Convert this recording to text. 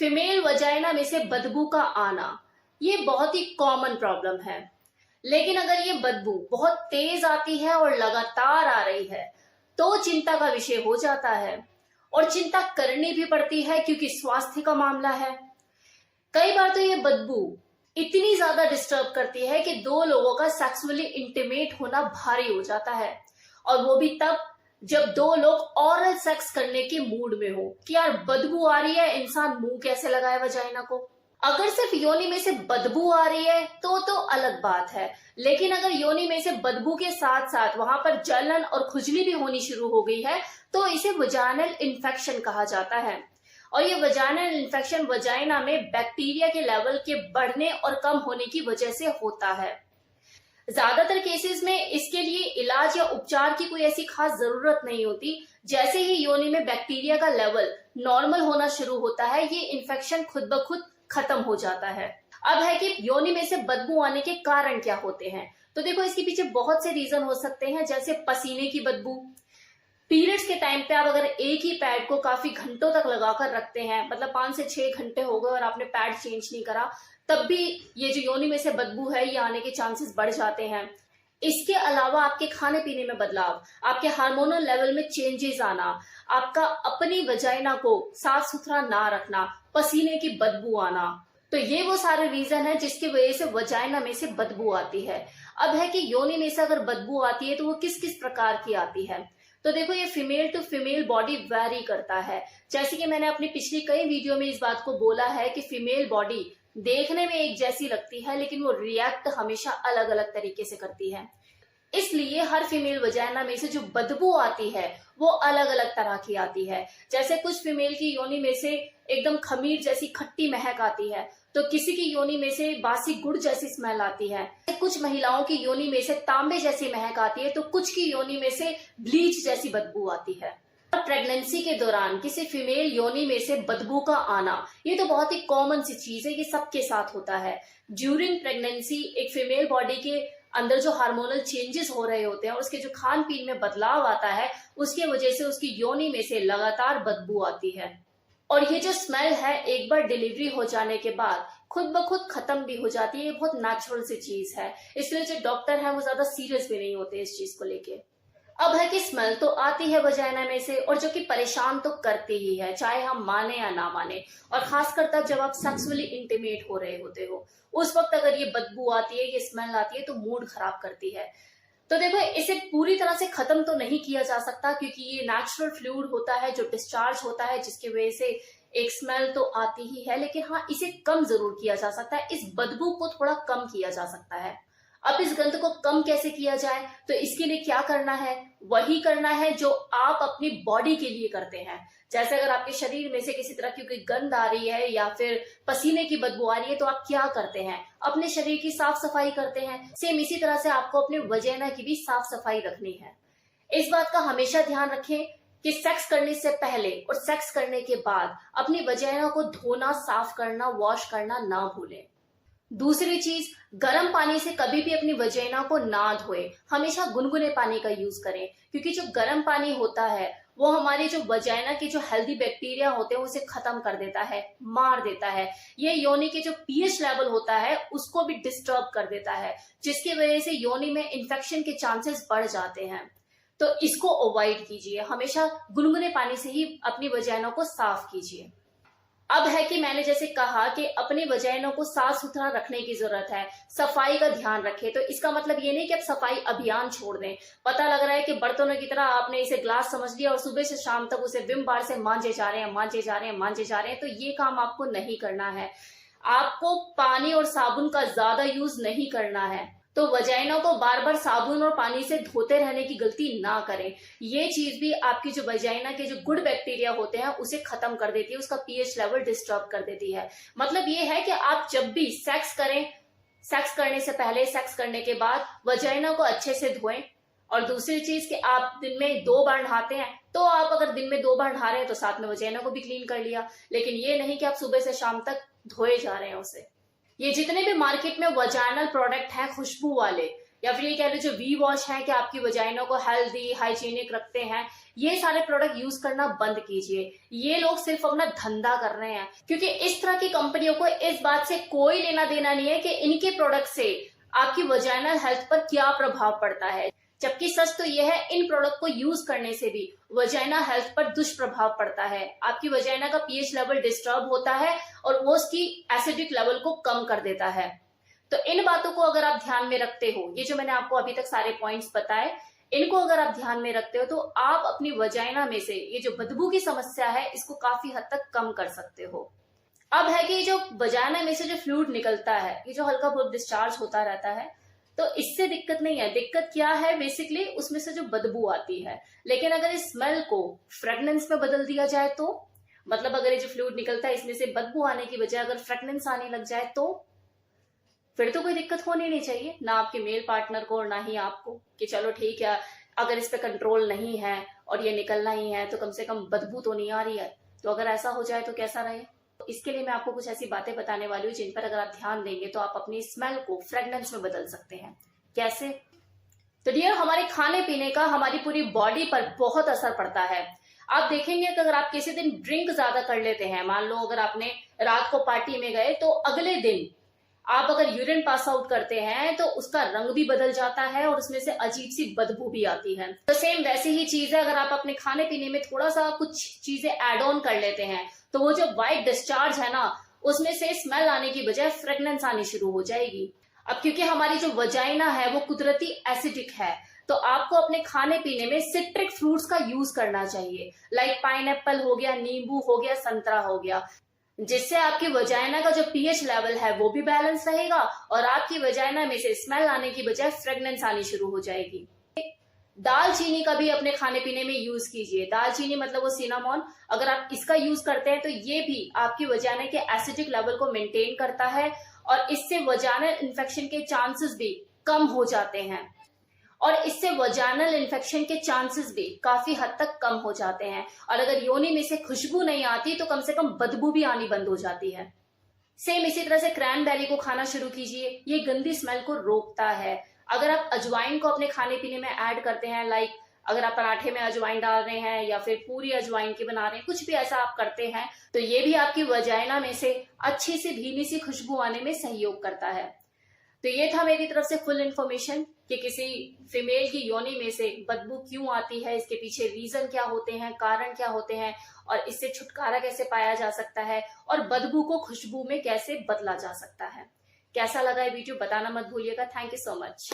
Female vagina में से बदबू का आना ये बहुत ही कॉमन प्रॉब्लम है। लेकिन अगर ये बदबू बहुत तेज आती है और लगातार आ रही है तो चिंता का विषय हो जाता है, और चिंता करनी भी पड़ती है क्योंकि स्वास्थ्य का मामला है। कई बार तो ये बदबू इतनी ज्यादा डिस्टर्ब करती है कि दो लोगों का सेक्सुअली इंटीमेट होना भारी हो जाता है, और वो भी तब जब दो लोग ऑरल सेक्स करने के मूड में हो कि यार बदबू आ रही है, इंसान मुंह कैसे लगाए वजाइना को। अगर सिर्फ योनि में से बदबू आ रही है तो अलग बात है, लेकिन अगर योनि में से बदबू के साथ साथ वहां पर जलन और खुजली भी होनी शुरू हो गई है तो इसे वजाइनल इन्फेक्शन कहा जाता है। और ये वजाइनल इन्फेक्शन वजाइना में बैक्टीरिया के लेवल के बढ़ने और कम होने की वजह से होता है। ज्यादातर केसेस में इसके लिए इलाज या उपचार की कोई ऐसी खास जरूरत नहीं होती। जैसे ही योनि में बैक्टीरिया का लेवल नॉर्मल होना शुरू होता है ये इन्फेक्शन खुद ब खुद खत्म हो जाता है। अब है कि योनि में से बदबू आने के कारण क्या होते हैं। तो देखो, इसके पीछे बहुत से रीजन हो सकते हैं, जैसे पसीने की बदबू। पीरियड्स के टाइम पे आप अगर एक ही पैड को काफी घंटों तक लगाकर रखते हैं, मतलब 5 से 6 घंटे हो गए और आपने पैड चेंज नहीं करा, तब भी ये जो योनि में से बदबू है ये आने के चांसेस बढ़ जाते हैं। इसके अलावा आपके खाने पीने में बदलाव, आपके हार्मोनल लेवल में चेंजेस आना, आपका अपनी वजाइना को साफ सुथरा ना रखना, पसीने की बदबू आना, तो ये वो सारे रीजन है जिसकी वजह से वजाइना में से बदबू आती है। अब है कि योनि में से अगर बदबू आती है तो वो किस किस प्रकार की आती है। तो देखो, ये female to female body vary करता है। जैसे कि मैंने अपनी पिछली कई वीडियो में इस बात को बोला है कि फीमेल बॉडी देखने में एक जैसी लगती है लेकिन वो रिएक्ट हमेशा अलग अलग तरीके से करती है। इसलिए हर फीमेल वजाइना में से जो बदबू आती है वो अलग अलग तरह की आती है। जैसे कुछ फीमेल की योनि में से एकदम खमीर जैसी खट्टी महक आती है, तो किसी की योनि में से बासी गुड़ जैसी स्मेल आती है। कुछ महिलाओं की योनि में से तांबे जैसी महक आती है, तो कुछ की योनि में से ब्लीच जैसी बदबू आती है। प्रेगनेंसी के दौरान किसी फीमेल योनि में से बदबू का आना ये तो बहुत ही कॉमन सी चीज है, ये सबके साथ होता है। ड्यूरिंग प्रेगनेंसी एक फीमेल बॉडी के अंदर जो हार्मोनल चेंजेस हो रहे होते हैं, उसके जो खान पीन में बदलाव आता है, उसकी वजह से उसकी योनि में से लगातार बदबू आती है। और ये जो स्मेल है एक बार डिलीवरी हो जाने के बाद खुद ब खुद खत्म भी हो जाती है। ये बहुत नेचुरल सी चीज है, इसलिए जो डॉक्टर है वो ज्यादा सीरियस भी नहीं होते इस चीज को लेके। अब है कि स्मेल तो आती है वजाइना में से, और जो कि परेशान तो करती ही है, चाहे हम माने या ना माने। और खासकर तब जब आप सेक्सुअली इंटीमेट हो रहे होते हो, उस वक्त अगर ये बदबू आती है, ये स्मेल आती है, तो मूड खराब करती है। तो देखो, इसे पूरी तरह से खत्म तो नहीं किया जा सकता क्योंकि ये नेचुरल फ्लूइड होता है जो डिस्चार्ज होता है, जिसकी वजह से एक स्मेल तो आती ही है। लेकिन हाँ, इसे कम जरूर किया जा सकता है, इस बदबू को थोड़ा कम किया जा सकता है। अब इस गंध को कम कैसे किया जाए, तो इसके लिए क्या करना है, वही करना है जो आप अपनी बॉडी के लिए करते हैं। जैसे अगर आपके शरीर में से किसी तरह की कोई गंध आ रही है या फिर पसीने की बदबू आ रही है तो आप क्या करते हैं, अपने शरीर की साफ सफाई करते हैं। सेम इसी तरह से आपको अपने वजाइना की भी साफ सफाई रखनी है। इस बात का हमेशा ध्यान रखें कि सेक्स करने से पहले और सेक्स करने के बाद अपनी वजाइना को धोना, साफ करना, वॉश करना ना भूलें। दूसरी चीज, गर्म पानी से कभी भी अपनी वजाइना को ना धोएं, हमेशा गुनगुने पानी का यूज करें, क्योंकि जो गर्म पानी होता है वो हमारी जो वजाइना के जो हेल्दी बैक्टीरिया होते हैं उसे खत्म कर देता है, मार देता है। ये योनि के जो पीएच लेवल होता है उसको भी डिस्टर्ब कर देता है, जिसकी वजह से योनि में इन्फेक्शन के चांसेस बढ़ जाते हैं। तो इसको अवॉइड कीजिए, हमेशा गुनगुने पानी से ही अपनी वजाइना को साफ कीजिए। अब है कि मैंने जैसे कहा कि अपनी वजाइना को साफ सुथरा रखने की जरूरत है, सफाई का ध्यान रखें। तो इसका मतलब ये नहीं कि आप सफाई अभियान छोड़ दें। पता लग रहा है कि बर्तनों की तरह आपने इसे ग्लास समझ लिया और सुबह से शाम तक उसे विम बार से मांजे जा रहे हैं, मांजे जा रहे हैं, मांजे जा रहे हैं, तो ये काम आपको नहीं करना है। आपको पानी और साबुन का ज्यादा यूज नहीं करना है। तो वजाइना को बार बार साबुन और पानी से धोते रहने की गलती ना करें। ये चीज भी आपकी जो वजाइना के जो गुड बैक्टीरिया होते हैं उसे खत्म कर देती है, उसका पीएच लेवल डिस्टर्ब कर देती है। मतलब ये है कि आप जब भी सेक्स करें, सेक्स करने से पहले, सेक्स करने के बाद वजाइना को अच्छे से धोएं। और दूसरी चीज कि आप दिन में 2 बार नहाते हैं, तो आप अगर दिन में 2 बार नहा रहे हैं तो साथ में वजाइना को भी क्लीन कर लिया। लेकिन ये नहीं कि आप सुबह से शाम तक धोए जा रहे हैं उसे। ये जितने भी मार्केट में वजाइनल प्रोडक्ट हैं खुशबू वाले, या फिर ये कह लो जो वी वॉश है कि आपकी वजाइना को हेल्दी हाइजीनिक रखते हैं, ये सारे प्रोडक्ट यूज करना बंद कीजिए। ये लोग सिर्फ अपना धंधा कर रहे हैं, क्योंकि इस तरह की कंपनियों को इस बात से कोई लेना देना नहीं है कि इनके प्रोडक्ट से आपकी वजाइनल हेल्थ पर क्या प्रभाव पड़ता है। जबकि सच तो यह है, इन प्रोडक्ट को यूज करने से भी वजाइना हेल्थ पर दुष्प्रभाव पड़ता है। आपकी वजाइना का पीएच लेवल डिस्टर्ब होता है और वो उसकी एसिडिक लेवल को कम कर देता है। तो इन बातों को अगर आप ध्यान में रखते हो, ये जो मैंने आपको अभी तक सारे पॉइंट्स बताए, इनको अगर आप ध्यान में रखते हो तो आप अपनी वजाइना में से ये जो बदबू की समस्या है इसको काफी हद तक कम कर सकते हो। अब है कि जो वजाइना में से जो फ्लूइड निकलता है, ये जो हल्का बहुत डिस्चार्ज होता रहता है, तो इससे दिक्कत नहीं है। दिक्कत क्या है, बेसिकली उसमें से जो बदबू आती है। लेकिन अगर इस स्मेल को फ्रेगनेंस में बदल दिया जाए तो, मतलब अगर ये जो फ्लूइड निकलता है इसमें से बदबू आने की बजाय अगर फ्रेगनेंस आने लग जाए तो फिर तो कोई दिक्कत होनी नहीं चाहिए, ना आपके मेल पार्टनर को और ना ही आपको, कि चलो ठीक है अगर इस पे कंट्रोल नहीं है और ये निकलना ही है तो कम से कम बदबू तो नहीं आ रही है। तो अगर ऐसा हो जाए तो कैसा रहे। तो इसके लिए मैं आपको कुछ ऐसी बातें बताने वाली हूँ जिन पर अगर आप ध्यान देंगे तो आप अपनी स्मेल को फ्रेगनेंस में बदल सकते हैं। कैसे? तो डियर, हमारे खाने पीने का हमारी पूरी बॉडी पर बहुत असर पड़ता है। आप देखेंगे कि अगर आप किसी दिन ड्रिंक ज्यादा कर लेते हैं, मान लो अगर आपने रात को पार्टी में गए तो अगले दिन आप अगर यूरिन पास आउट करते हैं तो उसका रंग भी बदल जाता है और उसमें से अजीब सी बदबू भी आती है। तो सेम वैसी ही चीज है, अगर आप अपने खाने पीने में थोड़ा सा कुछ चीजें एड ऑन कर लेते हैं तो वो जो व्हाइट डिस्चार्ज है ना, उसमें से स्मेल आने की बजाय फ्रेगनेंस आनी शुरू हो जाएगी। अब क्योंकि हमारी जो वजाइना है वो कुदरती एसिडिक है, तो आपको अपने खाने पीने में सिट्रिक फ्रूट्स का यूज करना चाहिए। लाइक पाइनएप्पल हो गया, नींबू हो गया, संतरा हो गया, जिससे आपकी वजाइना का जो पीएच लेवल है वो भी बैलेंस रहेगा और आपकी वजाइना में से स्मेल आने की बजाय फ्रेगनेंस आनी शुरू हो जाएगी। दालचीनी का भी अपने खाने पीने में यूज कीजिए। दालचीनी मतलब वो सिनामोन, अगर आप इसका यूज करते हैं तो ये भी आपकी वजाइना के एसिडिक लेवल को मेंटेन करता है और इससे वजाइनल इन्फेक्शन के चांसेस भी कम हो जाते हैं और इससे वजाइनल इन्फेक्शन के चांसेस भी काफी हद तक कम हो जाते हैं। और अगर योनि में से खुशबू नहीं आती तो कम से कम बदबू भी आनी बंद हो जाती है। सेम इसी तरह से क्रैनबेरी को खाना शुरू कीजिए, ये गंदी स्मेल को रोकता है। अगर आप अजवाइन को अपने खाने पीने में ऐड करते हैं, लाइक अगर आप पराठे में अजवाइन डाल रहे हैं या फिर पूरी अजवाइन की बना रहे हैं, कुछ भी ऐसा आप करते हैं, तो ये भी आपकी वजाइना में से अच्छी सी धीमी सी खुशबू आने में सहयोग करता है। तो ये था मेरी तरफ से फुल इन्फॉर्मेशन कि किसी फीमेल की योनि में से बदबू क्यों आती है, इसके पीछे रीजन क्या होते हैं, कारण क्या होते हैं और इससे छुटकारा कैसे पाया जा सकता है और बदबू को खुशबू में कैसे बदला जा सकता है। कैसा लगा ये वीडियो बताना मत भूलिएगा। Thank you so much.